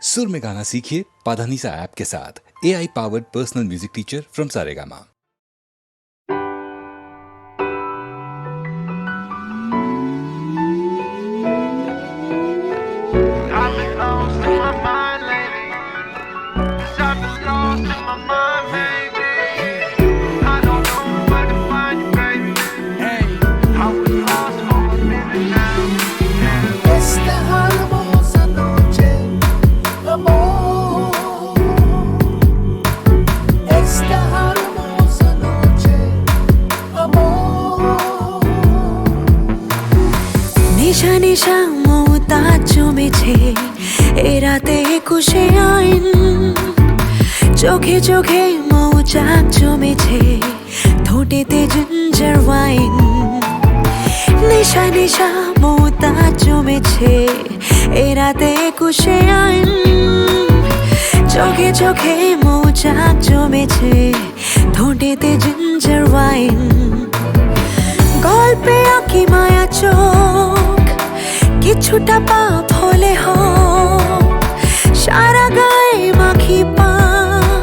सुर में गाना सीखिए पाधानीसा ऐप के साथ। AI powered personal music teacher from Saregama. নিশা নিশা মৌতাজ জমেছে এ রাতে একুশে আইন, চোখে চোখে মৌচাক জমেছে, ঠোঁটেতে জিঞ্জার ওয়াইন। নিশা নিশা মৌতাজ জমেছে এ রাতে একুশে আইন, চোখে চোখে মৌচাক জমেছে, ঠোঁটেতে জিঞ্জার ওয়াইন। গল্পে আঁকি মায়া চোখ, কিছুটা পাপ হলে হোক, সারা গায়ে মাখি পাক,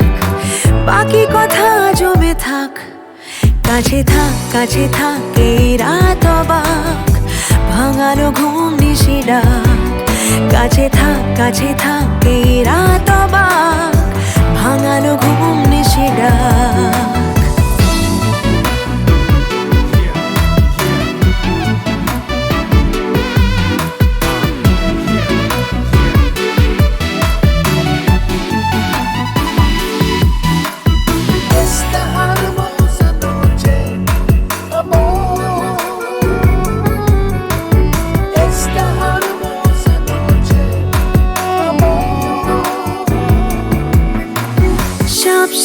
বাকি কথা জমে থাক। কাছে থাক এই রাত অবাক, ভাঙালো ঘুম নিশি ডাক। কাছে থাক এই রাত অবাক, ভাঙালো ঘুম নিশি ডাক।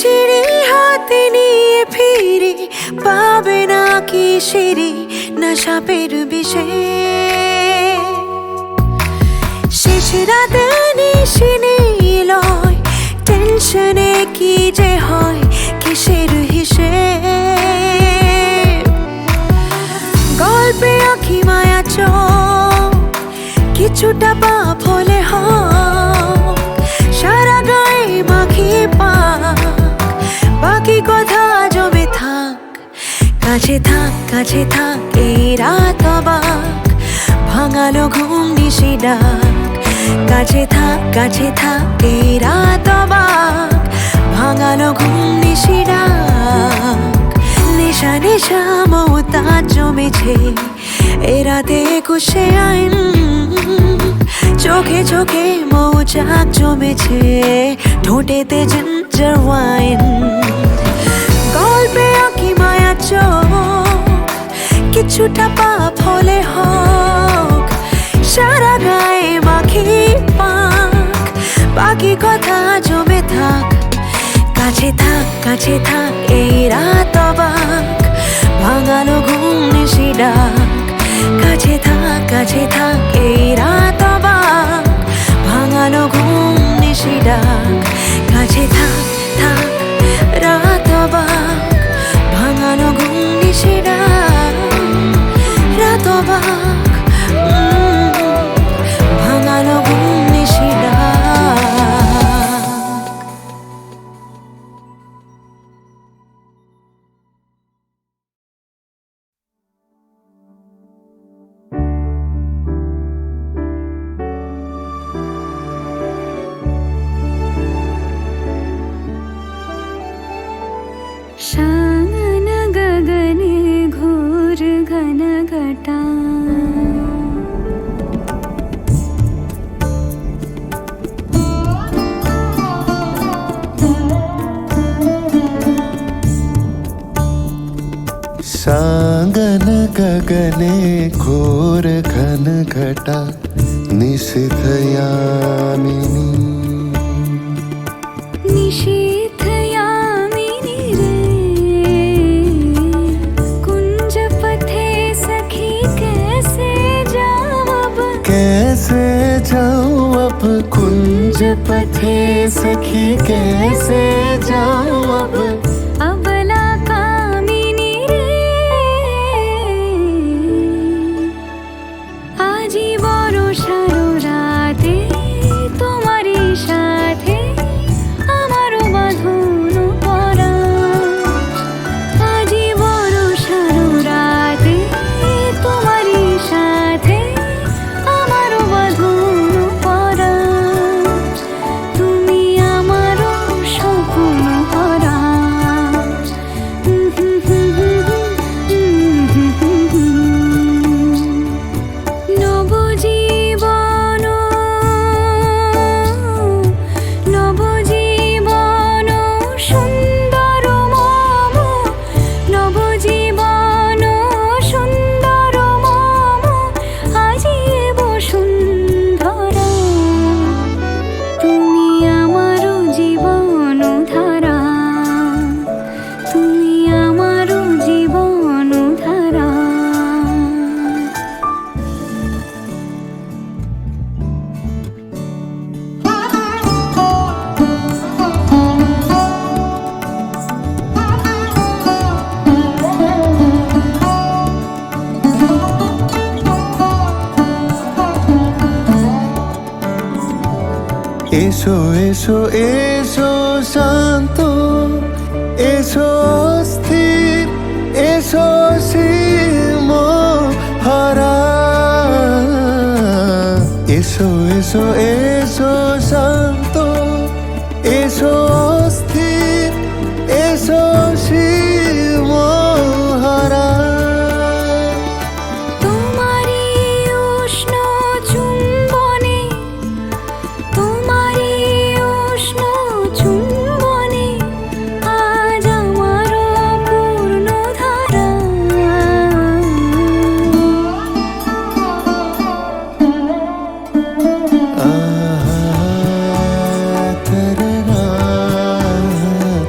সিঁড়ি হাতে নিয়ে ফিরি, পাবে না কি সিঁড়ি না সাপের বিষে। শেষ রাতে নিশি নিলয়, টেনশনে কি যে হয় কিসের হিসেব। গল্পে আঁকি মায়া চোখ, কিছুটা পাপ হলে হোক, সারা গায়ে মাখি পাক, বাকি কথা জমে থাক। কাছে থাক এই রাত অবাক, ভাঙালো ঘুম নিশি ডাক। কাছে থাক এই রাত অবাক, ভাঙালো ঘুম নিশি ডাক। নেশা নেশা মৌতাজ জমেছে এ রাতে একুশে আইন, চোখে চোখে মৌচাক জমেছে, ঠোঁটেতে জিঞ্জার ওয়াইন। গল্পে আঁকি মায়া চোখ, কিছুটা পাপ হলে হোক, সারা গায়ে মাখি পাক, বাকি কথা জমে থাক। কাছে থাক এই রাত অবাক, ভাঙালো ঘুম নিশি ডাক। কাছে থাক এই রাত অবাক, ভাঙালো ঘুম নিশি ডাক। কাছে থাক রাত অবাক, ভাঙালো ঘুম নিশি ডাক। রাত অবাক, ভাঙালো ঘুম নিশি ডাক। शांगन गगने घोर घन घटा, शांगन गगने घोर घन घटा, निशिथ यामिनी। निशीथ यामिनी रे, कुंज पथे सखी कैसे जाऊं अब, कैसे जाऊं अब कुंज पथे सखी, कैसे जाऊं अब। अबला कामिनी रे, आजी बड़ो सारो राते तुम्हारी এসো এসো এসো শান্ত, এসো অস্থির, এসো সীম হারা। এসো এসো এসো শান্ত, এসো অস্থির, এসো সীম হারা। তোমারি উষ্ণ চুম্বনে, তোমারি উষ্ণ চুম্বনে আজ আমারও পূর্ণ ধারা।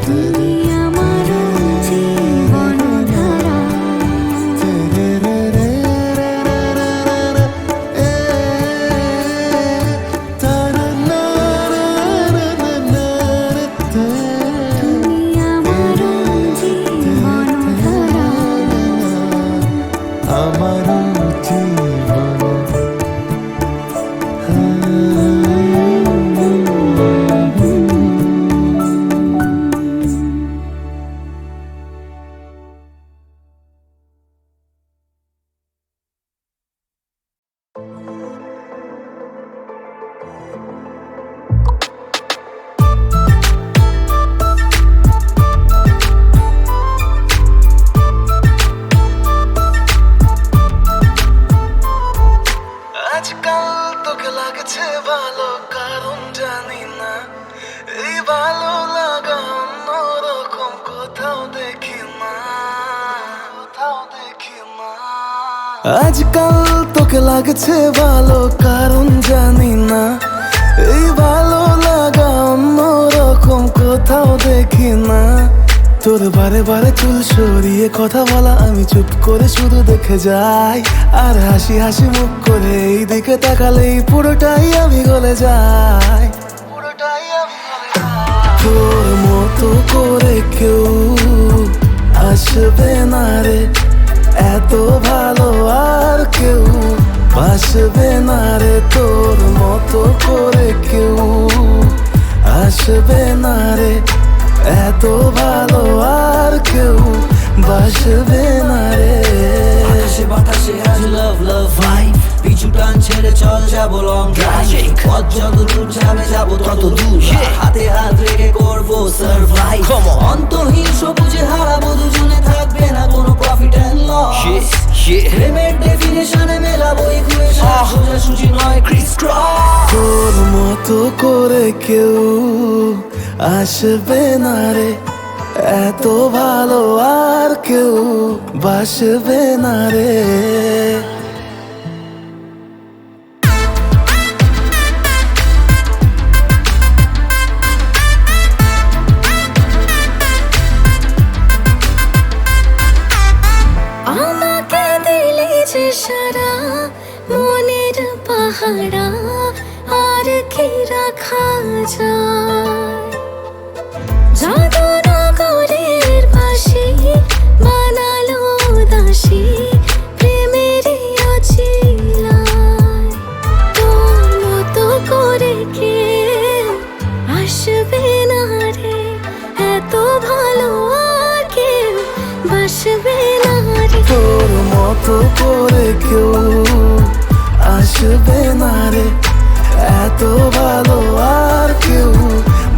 তুমি আমারও জীবন ধারা। তুমি আমারও জীবন ধারা। আমার জীবন আজকাল তোকে লাগছে ভালো, কারণ জানি না এই ভালো লাগা অন্যরকম কোথাও দেখি না, কোথাও দেখি না। আজকাল তোকে লাগছে ভালো, কারণ জানি না এই ভালো লাগা অন্যরকম কোথাও দেখি না। তোর বারে বারে চুল সরিয়ে কথা বলা আমি চুপ করে শুধু দেখে যাই, আর হাসি হাসি মুখ করে এই দিকে তাকালেই পুরোটাই আমি গলে যাই, পুরোটাই আমি গলে যাই। তোর মতো করে কেউ আসবে না রে, এত ভালো আর কেউ বাসবে না রে। তোর মতো করে কেউ আসবে না রে, এত ভালো আর কেউ বাসবে না রে। আকাশে বাতাসে আজ লাভ লাভ ভাইব, পিছু টান ছেড়ে চল যাবো লং ড্রাইভ। পথ যত দূর যাবে যাবো তত দূর, হাতে হাত রেখে করবো সারভাইভ। অন্তহীন সবুজে হারাবো দুজনে, থাকবে না কোনো প্রফিট এন্ড লস। প্রেমের ডেফিনেশনে মেলাবো ইকুয়েশন, সোজাসুজি নয় ক্রিস ক্রস। তোর মতো করে কেউ আসবে না রে, এত ভালো আর কেউ বাসবে না রে। আমাকে দিলে যে সারা মনের পাহারা, আর কি রাখা যায়। জাদুনগরের বাঁশি বানালো দাসী প্রেমেরই অছিলায়। তোর মতো করে কেউ আসবে না রে, এত ভালো আর কেউ বাসবে না রে। তোর মতো করে কেউ আসবে না রে, এত ভালো আর কেউ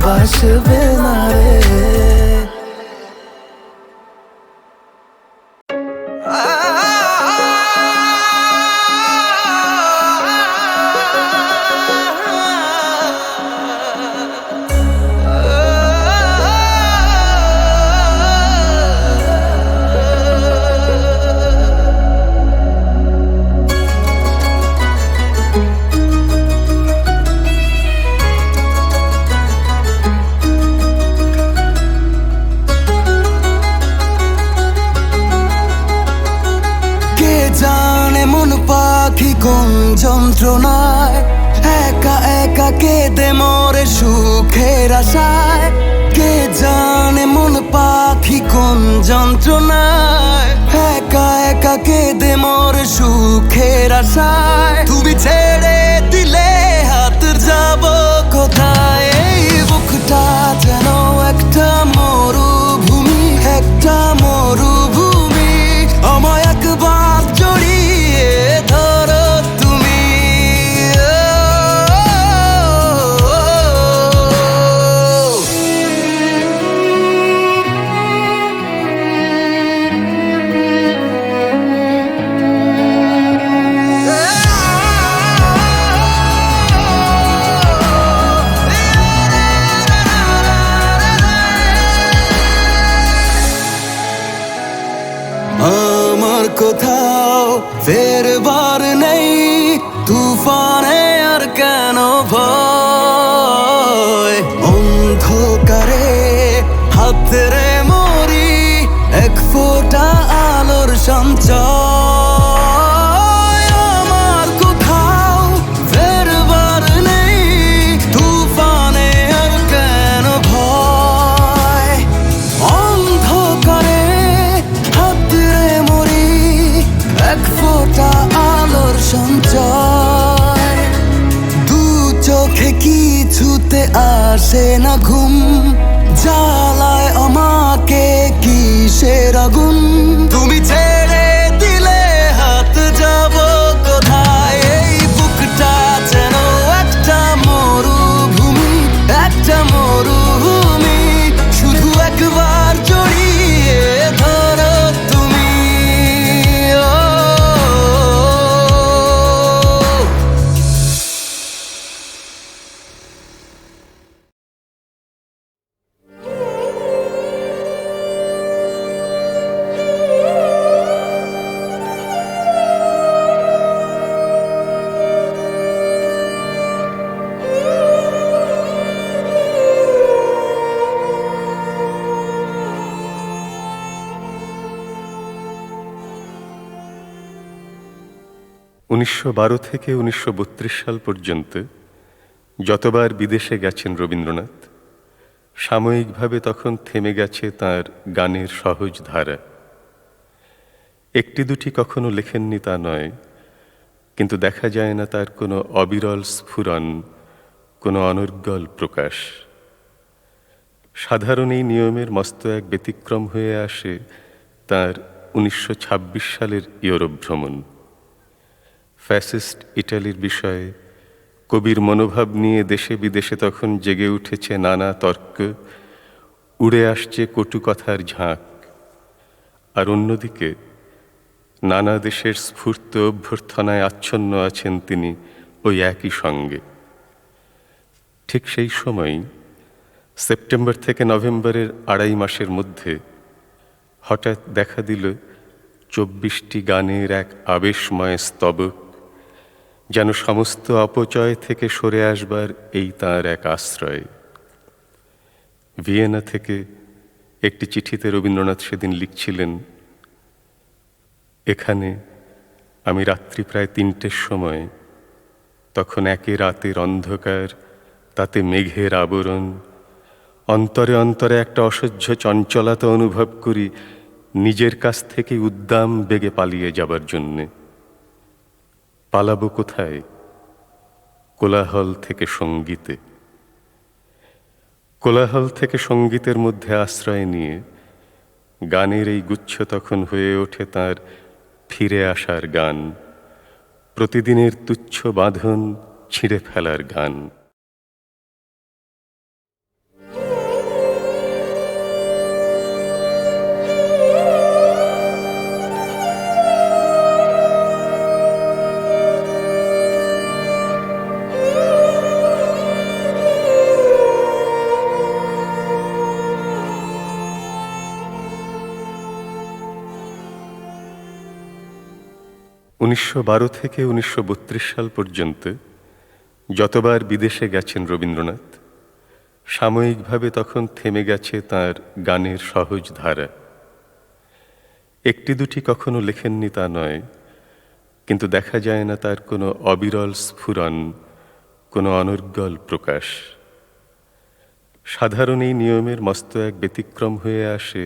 বাসবে না রে। কোন যন্ত্রণায় একা একা কেঁদে মরে সুখের আশায়। কে জানে মন পাখি কোন যন্ত্রণায় একা একা কেঁদে মরে সুখের আশায়। তুমি ছেড়ে দিলে হাত যাব কোথায়। কোথাও ফেরবার নেই, তুফানে আর কেন ভয়। অন্ধকারে হাতরে মরি, এক ফোঁটা আলোর সঞ্চয়। আমার কোথাও ফেরবার নেই, তুফানে আর কেন ভয়। অন্ধকারে হাতরে মরি, এক ফোঁটা আলোর সঞ্চয়। দু চোখে কিছুতে আসে না ঘুম, জ্বালায় আমাকে কিসের আগুন। তুমি ছেড়ে দিলে হাত যাব কোথায়, এই বুকটা যেন একটা মরুভূমি, একটা মরুভূমি। শুধু একবার জড়িয়ে ধরো তুমি। ও 1912 থেকে 1932 সাল পর্যন্ত যতবার বিদেশে গেছেন রবীন্দ্রনাথ, সাময়িকভাবে তখন থেমে গেছে তার গানের সহজ ধারা। একটি দুটি কখনো লেখেননি তা নয়, কিন্তু দেখা যায় না তার কোনো অবিরল স্ফুরণ, কোনো অনর্গল প্রকাশ। সাধারণ এই নিয়মের মস্ত এক ব্যতিক্রম হয়ে আসে তার 1926 সালের ইউরোপ ভ্রমণ। ফ্যাসিস্ট ইটালির বিষয়ে কবির মনোভাব নিয়ে দেশে বিদেশে তখন জেগে উঠেছে নানা তর্ক, উড়ে আসছে কটু কথার ঝাঁক। আর অন্যদিকে নানা দেশের স্ফূর্ত অভ্যর্থনায় আচ্ছন্ন আছেন তিনি ওই একই সঙ্গে। ঠিক সেই সময়ই সেপ্টেম্বর থেকে নভেম্বরের 2.5 মাসের মধ্যে হঠাৎ দেখা দিল 24টি গানের এক আবেশময় স্তবক, যেন সমস্ত অপচয় থেকে সরে আসবার এই তাঁর এক আশ্রয়। ভিয়েনা থেকে একটি চিঠিতে রবীন্দ্রনাথ সেদিন লিখছিলেন, এখানে আমি রাত্রি প্রায় 3টের সময়, তখন একে রাতের অন্ধকার, তাতে মেঘের আবরণ, অন্তরে অন্তরে একটা অসহ্য চঞ্চলতা অনুভব করি নিজের কাছ থেকে উদ্দাম বেগে পালিয়ে যাবার জন্যে। পালাবো কোথায়? কোলাহল থেকে সঙ্গীতে। কোলাহল থেকে সঙ্গীতের মধ্যে আশ্রয় নিয়ে গানের এই গুচ্ছ তখন হয়ে ওঠে তার ফিরে আসার গান, প্রতিদিনের তুচ্ছ বাঁধন ছিঁড়ে ফেলার গান। উনিশশো 12 থেকে 1932 সাল পর্যন্ত যতবার বিদেশে গেছেন রবীন্দ্রনাথ, সাময়িকভাবে তখন থেমে গেছে তার গানের সহজ ধারা। একটি দুটি কখনো লেখেননি তা নয়, কিন্তু দেখা যায় না তার কোনো অবিরল স্ফুরণ, কোনো অনর্গল প্রকাশ। সাধারণ এই নিয়মের মস্ত এক ব্যতিক্রম হয়ে আসে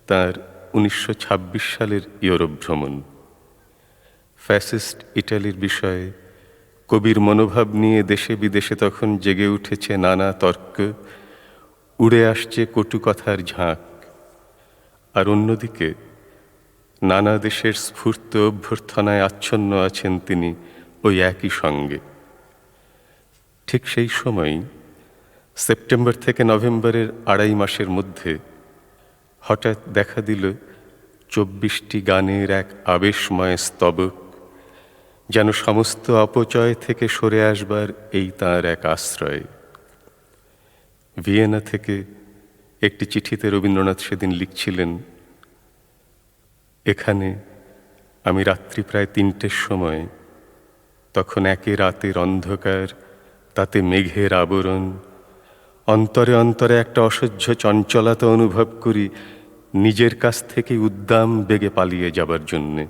তার 1926 সালের ইউরোপ ভ্রমণ। ফ্যাসিস্ট ইটালির বিষয়ে কবির মনোভাব নিয়ে দেশে বিদেশে তখন জেগে উঠেছে নানা তর্ক, উড়ে আসছে কটু কথার ঝাঁক। আর অন্যদিকে নানা দেশের স্ফূর্ত অভ্যর্থনায় আচ্ছন্ন আছেন তিনি ওই একই সঙ্গে। ঠিক সেই সময়ই সেপ্টেম্বর থেকে নভেম্বরের 2.5 মাসের মধ্যে হঠাৎ দেখা দিল 24টি গানের এক আবেশময় স্তবক, যেন সমস্ত অপচয় থেকে সরে আসবার এই তাঁর এক আশ্রয়। ভিয়েনা থেকে একটি চিঠিতে রবীন্দ্রনাথ সেদিন লিখছিলেন, এখানে আমি রাত্রি প্রায় 3টের সময়, তখন একে রাতের অন্ধকার, তাতে মেঘের আবরণ, অন্তরে অন্তরে একটা অসহ্য চঞ্চলতা অনুভব করি নিজের কাছ থেকে উদ্দাম বেগে পালিয়ে যাবার জন্যে।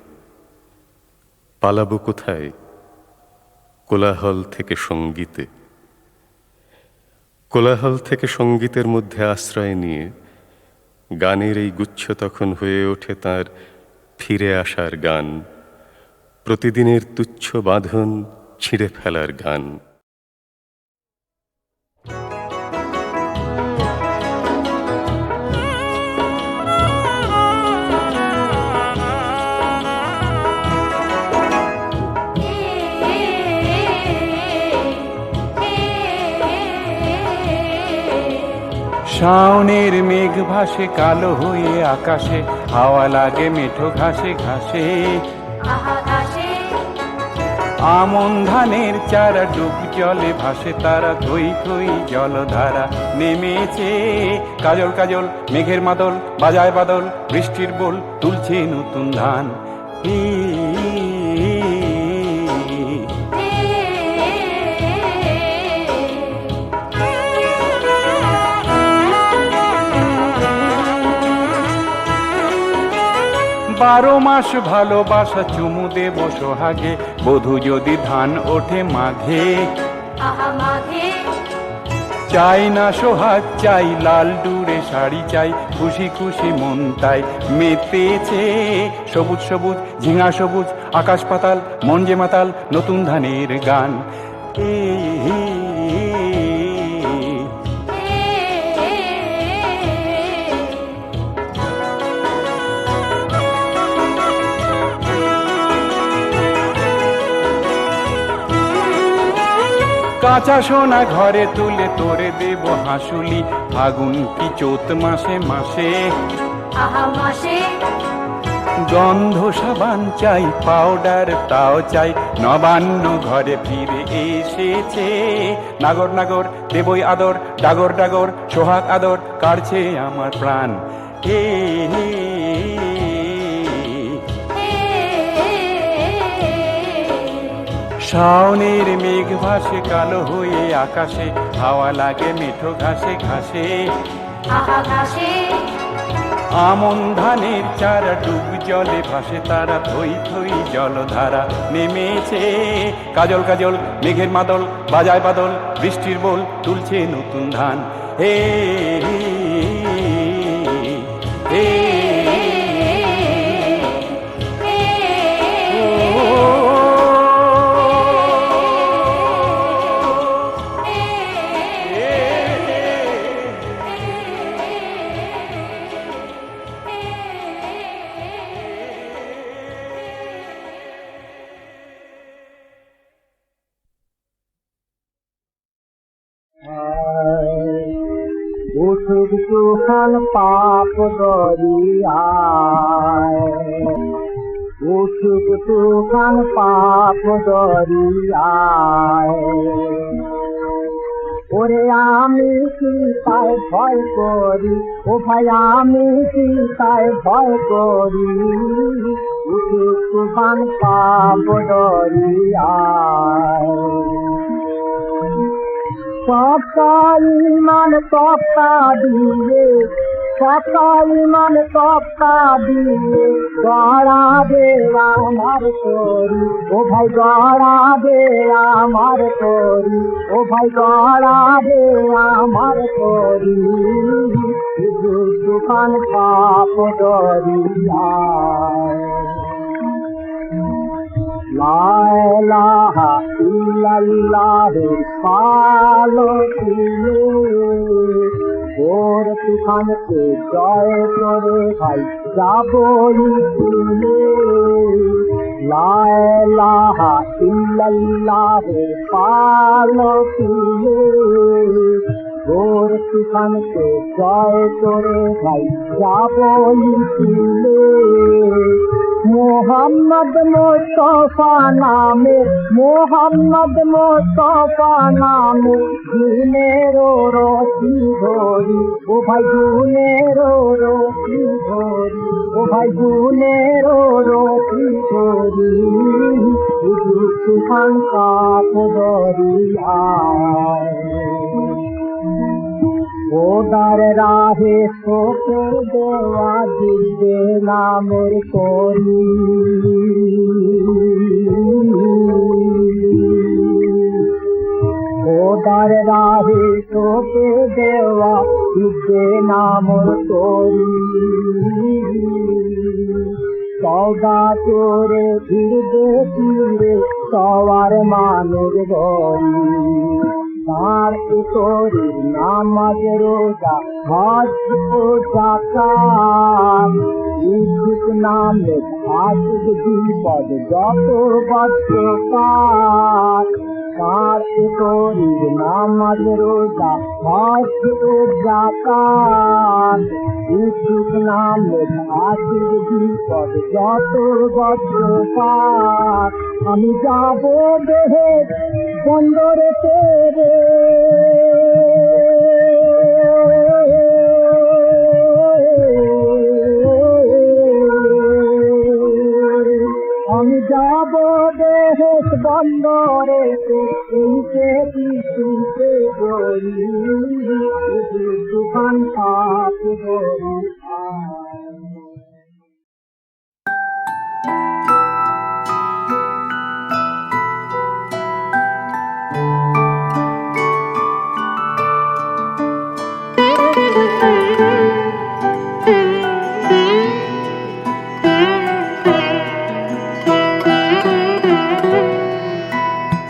পালাবো কোথায়? কোলাহল থেকে সঙ্গীতে। কোলাহল থেকে সঙ্গীতের মধ্যে আশ্রয় নিয়ে গানের এই গুচ্ছ তখন হয়ে ওঠে তার ফিরে আসার গান, প্রতিদিনের তুচ্ছ বাঁধন ছিঁড়ে ফেলার গান। শাওনের মেঘ ভাসে কালো হয়ে আকাশে, হাওয়া লাগে মেঠো ঘাসে ঘাসে। আমন ধানের চারা ডুব জলে ভাসে তারা, থই থই জলধারা নেমেছে। কাজল কাজল মেঘের মাদল বাজায় বাদল, বৃষ্টির বোল তুলছে নতুন ধান। বারো মাস ভালোবাসা চুমু দেব সোহাগে, বধূ যদি ধান ওঠে মাঘে। চাই না সোহাগ চাই লাল ডুরে শাড়ি চাই, খুশি খুশি মন তাই মেতেছে। সবুজ সবুজ ঝিঙা সবুজ আকাশ পাতাল, মন যে মাতাল নতুন ধানের গান। কাঁচা সোনা ঘরে তুলে তোরে দেব হাসুলি, ফাগুন কি চৈত মাসে মাসে। গন্ধ সাবান চাই পাউডার তাও চাই, নবান্ন ঘরে ফিরে এসেছে। নাগর নাগর দেবই আদর, ডাগর ডাগর সোহাগ আদর কাড়ছে আমার প্রাণ। শাওনের মেঘ ভাসে কালো হয়ে আকাশে, হাওয়া লাগে মেঠো ঘাসে ঘাসে। আমন ধানের চারা ডুব জলে ভাসে তারা, থই থই জলধারা নেমেছে। কাজল কাজল মেঘের মাদল বাজায় বাদল, বৃষ্টির বোল তুলছে নতুন ধান। হে হে উঠুক তুফান পাপ দরিয়ায়, উঠুক তুফান পাপ দরিয়ায়। ওরে আমি কি তাই ভয় করি, ও ভাই আমি কি তাই ভয় করি। উঠুক তুফান পাপ দরিয়ায়। সকাল মান তপ্তা দিয়ে, সকাল মান তপ্তা দিয়ে, গড়া দে আমার তরি, ও ভাই গড়া দে আমার তরি, ও ভাই গড়া দে আমার তরি। তুফান পাপ দরিয়ায়। লা ইলাহা ইল্লাল্লাহ পালকিয়ে, ওর তুফানকে জয় করে ভাই যাবই তুলে। লা ইলাহা ইল্লাল্লাহ পালকিয়ে, ওর তুফানকে জয় করে ভাই যাবই তুলে। মোহাম্মদ মুস্তাফা নামে, মোহাম্মদ মুস্তাফা নামে, গুণের রশি ধরি, ও ভাই গুণের রশি ধরি, ও ভাই গুণের রশি ধরি। তুফান কাপ দরিয়ায় ওদার রাহে সোপে দেওয়া দিবে নামের করি ওদার রাহে সোপে দেওয়া দিবে নামের করি সৌদা করে ফিরবে ফিরবে সবার মানের গরি তার তোরি নামাজ রোজা হজ ও জাকাত ইসুক নামে আসুক বিপদ যত বৎসর তার তোরি নামাজ রোজা হজ ও জাকাত ইসুক নামে আসুক বিপদ যত বৎসর আমি যাব দেহে বন্দরে তেরে আমি যাব দেশ বন্দরে এইকে পিছুতে গরি তুফান পাপ গরি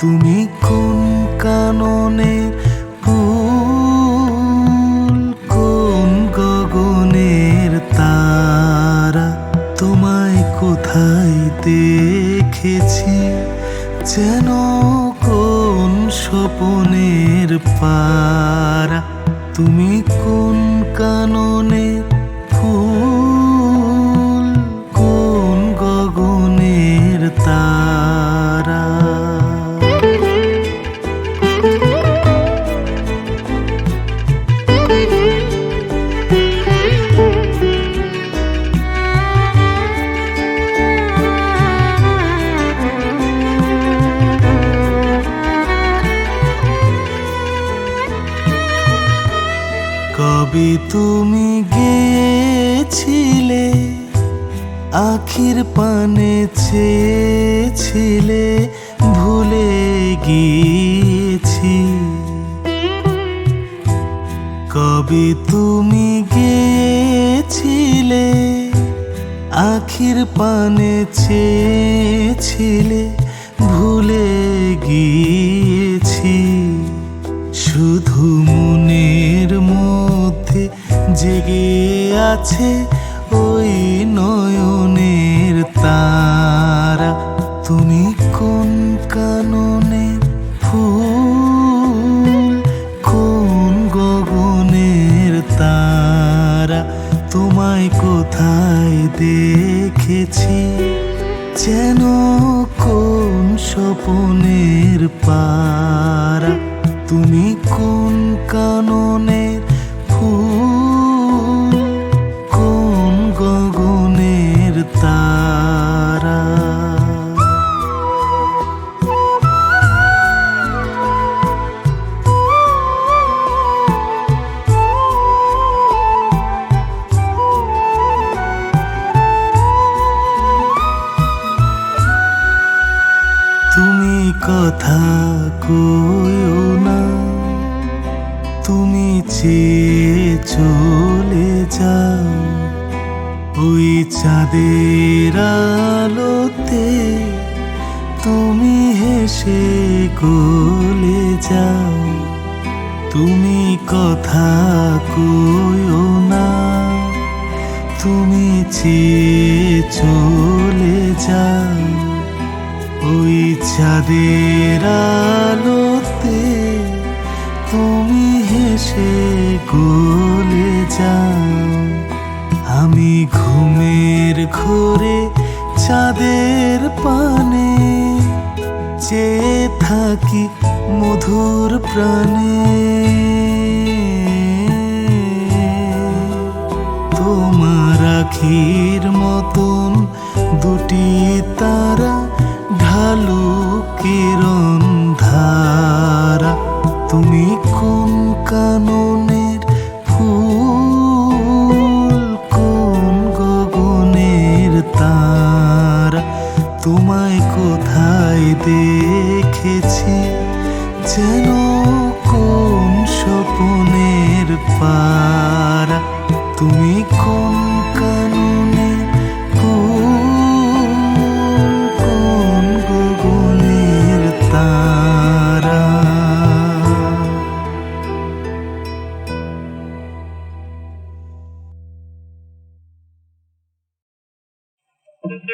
তুমি কোন কাননে ফুল কোন গগনের তারা তোমায় কোথায় দেখেছি যেন কোন স্বপনের পারা তুমি কোন কাননে ফুল কোন গগনের তারা কবে তুমি গেছিলে আখির পানে চেয়েছিলে ভুলে গিয়েছি কবে তুমি গেছিলে আখির পানে চেয়েছিলে ভুলে গিয়েছি শুধু মনের মধ্যে জেগে আছে ওই নয়নের তারা তুমি কোন কাননের ফুল কোন গগনের তারা তোমায় কোথায় দেখেছি যেন কোন স্বপনের পারা তুমি কোন কাননের ফুল কোন গগনের তারা তুমি কথা কইও না তুমি চেয়ে চলে যাও ওই চাঁদের আলোতে তুমি হেসে গলে যাও তুমি কথা কইও না তুমি চেয়ে চলে যাও ওই চাঁদের আলোতে তুমি হেসে গলে যাও আমি ঘুমের ঘোরে চাঁদের পানে চেয়ে থাকি মধুর প্রাণে তোমার আখির মতন দুটি তারা ঢালুক মেঘের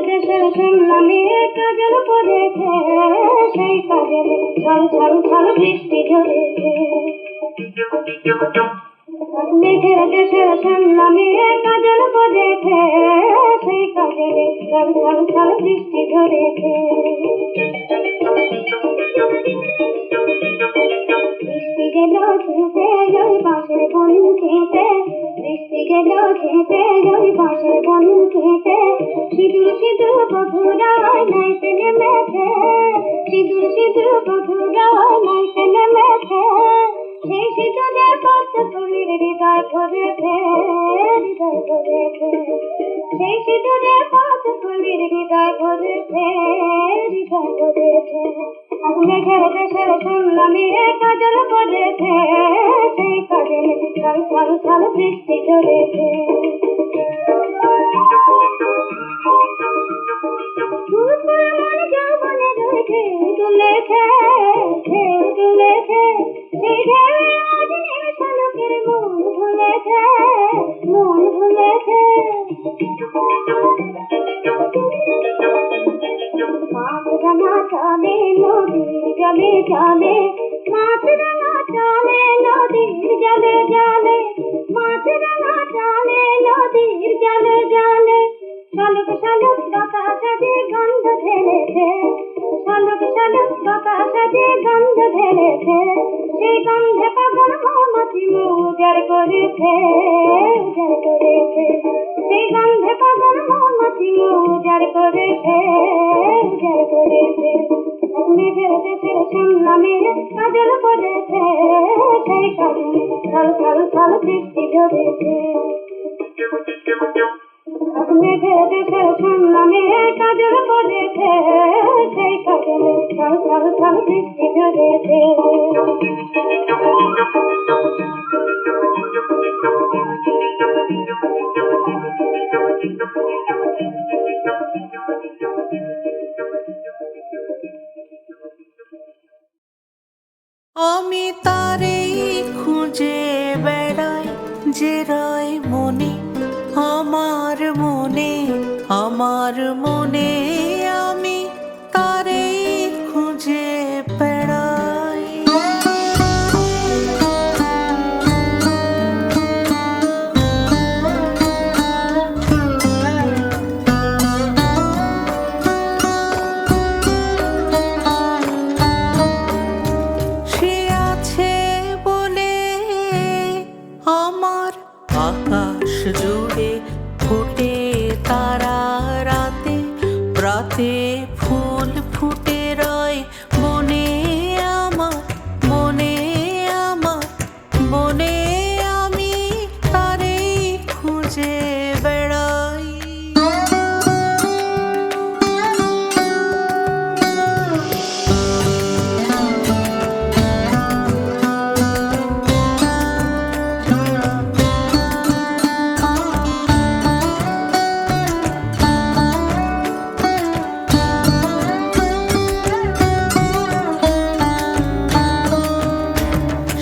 দেশের শুনলাম কাজল পড়েছে, সেই কাজল ছল ছল ছল বৃষ্টি ঝরেছে। মেঘের দেশের শুনলাম কাজল পড়েছে, সেই কাজলে ছল ছল ছল বৃষ্টি ঝরেছে। বৃষ্টি গেল ঝেঁপে ওই বাঁশের বন খেতে, বৃষ্টি গেল ঝেঁপে ওই বাঁশের বন খেতে। সিঁদুর সিঁদুর বধুরায় নাইতে নেমেছে, সিঁদুর সিঁদুর বধুরায় নাইতে নেমেছে। সেই সিঁদুরের পদ্ম ফুলের হৃদয় ভরেছে, হৃদয় ভরেছে। সেই সিঁদুরের পদ্ম ফুলের হৃদয় ভরেছে, হৃদয় ভরেছে। মেঘের দেশের শুনলাম কাজল পড়েছে, সেই কাজলে ছল ছল ছল বৃষ্টি ঝরেছে। মন যৌবনে রয়েছে তুলেছে, ঢেউ তুলেছে, সেই ঢেউ আজ নিঃশালকের মন ভুলেছে, মন ভুলেছে। মাছ রাঙা চলে নদীর জলে জলে, মাছ রাঙা চলে নদীর জলে জলে, মাছ রাঙা চলে নদীর জলে জলে। শালুক শালুক বাতাসে গন্ধ ঢেলেছে, শালুক শালুক বাতাসে গন্ধ ঢেলেছে। সেই গন্ধে পাগল মৌমাছি উজাড় করেছে, উজাড় করেছে। সেই গন্ধে পাগল মৌমাছি উজাড় করেছে, উজাড় করেছে। মেঘের দেশের শুনলাম কাজল পড়েছে, সেই কাজলে ছল ছল ছল বৃষ্টি ঝরেছে। মেঘের দেশের শুনলাম কাজল পড়েছে, সেই কাজলে ছল ছল ছল বৃষ্টি ঝরেছে। আমি তারেই খুঁজে বেড়াই যে রয় মনে, আমার মনে, আমার মনে। আমি তারেই খুঁজে বেড়াই। সে আছে বলে আমার আকাশ জুড়ে ফোটে তারা রাতে, রাতে ফুল ফুটে রয় বনে আমার, বনে আমার, বনে। আমি তারেই খুঁজে বেড়াই।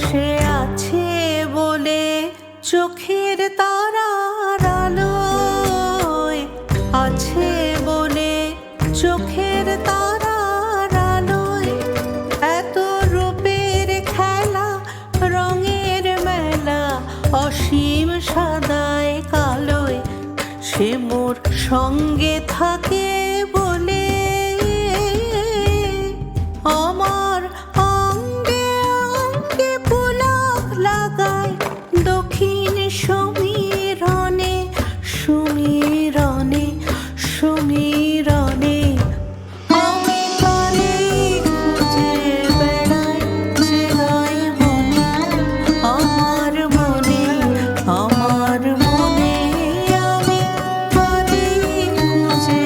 সে আছে বলে চোখের তারার আলোয়, আছে বলে চোখের তারার আলোয়। এত রূপের খেলা, রঙের মেলা, অসীম সাদায় কালোয়। সে মোর সঙ্গে থাকে বলে আমার অঙ্গে অঙ্গে পুলক লাগায় দক্ষিণ সমীরণে, সমীরণে, সমীরণে। আমি তারেই খুঁজে বেড়াই যে রয় মনে, আমার মনে, আমার মনে। আমি তারেই খুঁজে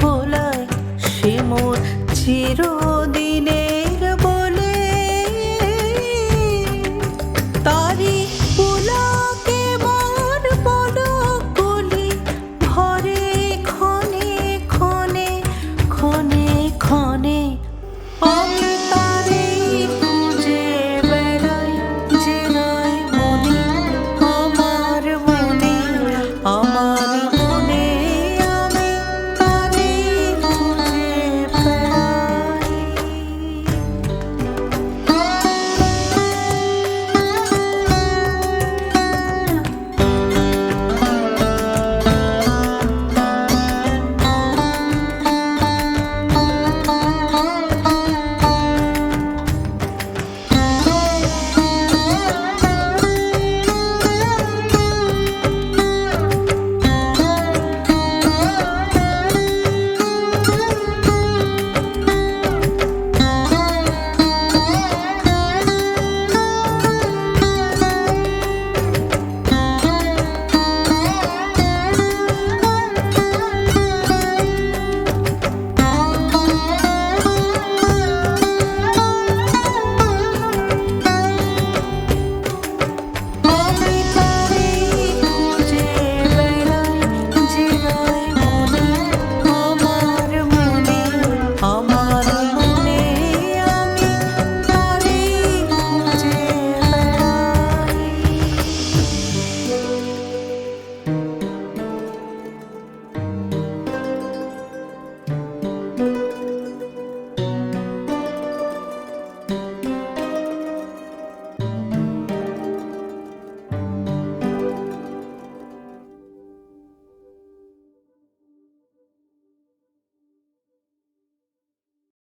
ভোলায় সে মোর চিরদিনে